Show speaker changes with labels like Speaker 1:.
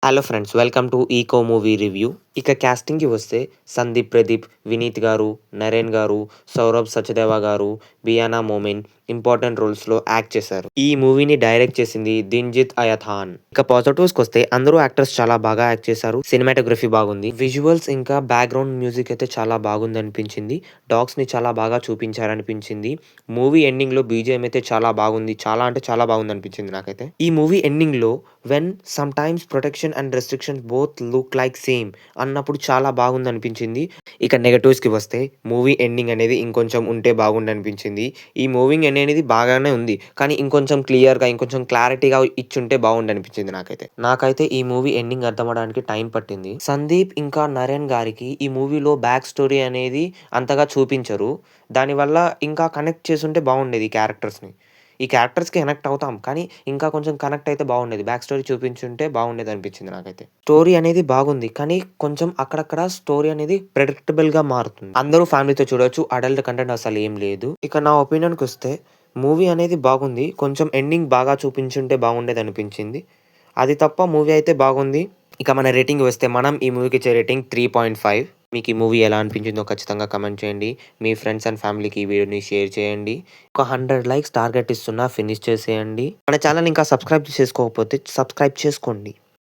Speaker 1: Hello friends, welcome to Eko movie review. ఇక క్యాస్టింగ్‌కి వస్తే సందీప్ ప్రదీప్, వినీత్ గారు, నరేన్ గారు, సౌరభ్ సచదేవ గారు, బియానా మోమిన్ ఇంపార్టెంట్ రోల్స్‌లో యాక్ట్ చేశారు. ఈ మూవీని డైరెక్ట్ చేసింది దింజిత్ అయథాన్. ఇక పాజిటివ్స్‌కొస్తే అందరూ యాక్టర్స్ చాలా బాగా యాక్ట్ చేశారు. సినిమాటోగ్రఫీ బాగుంది. విజువల్స్ ఇంకా బ్యాక్‌గ్రౌండ్ మ్యూజిక్ అయితే చాలా బాగుందనిపించింది. డాగ్స్‌ని చాలా బాగా చూపించారనిపించింది. మూవీ ఎండింగ్‌లో బీజీఎం అయితే చాలా బాగుంది. చాలా అంటే చాలా బాగుందనిపించింది నాకైతే. ఈ మూవీ ఎండింగ్‌లో when sometimes protection and restriction both look like same అన్నప్పుడు చాలా బాగుందనిపించింది. ఇక నెగెటివ్స్‌కి వస్తే మూవీ ఎండింగ్ అనేది ఇంకొంచెం ఉంటే బాగుండనిపించింది. ఈ మూవీ ఎండ్ అనేది బాగానే ఉంది. కానీ ఇంకొంచెం క్లియర్‌గా, ఇంకొంచెం క్లారిటీగా ఇచ్చుంటే బాగుండనిపించింది నాకైతే. నాకైతే ఈ మూవీ ఎండింగ్ అర్థమవ్వడానికి టైం పట్టింది. సందీప్ ఇంకా నరేన్ గారికి ఈ మూవీలో బ్యాక్ స్టోరీ అనేది అంతగా చూపించరు. దానివల్ల ఇంకా కనెక్ట్ చేసుంటే బాగుండేది ఈ క్యారెక్టర్స్‌ని. ఈ క్యారెక్టర్స్‌కి కనెక్ట్ అవుతాం. కానీ ఇంకా కొంచెం కనెక్ట్ అయితే బాగుండేది. బ్యాక్ స్టోరీ చూపించుంటే బాగుండేదనిపించింది నాకైతే. స్టోరీ అనేది బాగుంది. కానీ కొంచెం అక్కడక్కడ స్టోరీ అనేది ప్రెడిక్టబుల్‌గా మారుతుంది. అందరూ ఫ్యామిలీతో చూడొచ్చు. అడల్ట్ కంటెంట్ అసలేం లేదు. ఇక నా ఒపీనియన్‌కొస్తే మూవీ అనేది బాగుంది. కొంచెం ఎండింగ్ బాగా చూపించుంటే బాగుండేదనిపించింది. అది తప్ప మూవీ అయితే బాగుంది. ఇక మన రేటింగ్ వస్తే మనం ఈ మూవీకి ఇచ్చే రేటింగ్ 3.5. మీకు ఈ మూవీ ఎలా అనిపించిందో ఖచ్చితంగా కామెంట్ చేయండి. మీ ఫ్రెండ్స్ అండ్ ఫ్యామిలీకి ఈ వీడియోని షేర్ చేయండి. ఒక 100 లైక్స్ టార్గెట్ ఇస్తున్నా, ఫినిష్ చేసేయండి. మన ఛానెల్‌ని ఇంకా సబ్స్క్రైబ్ చేసుకోకపోతే సబ్స్క్రైబ్ చేసుకోండి.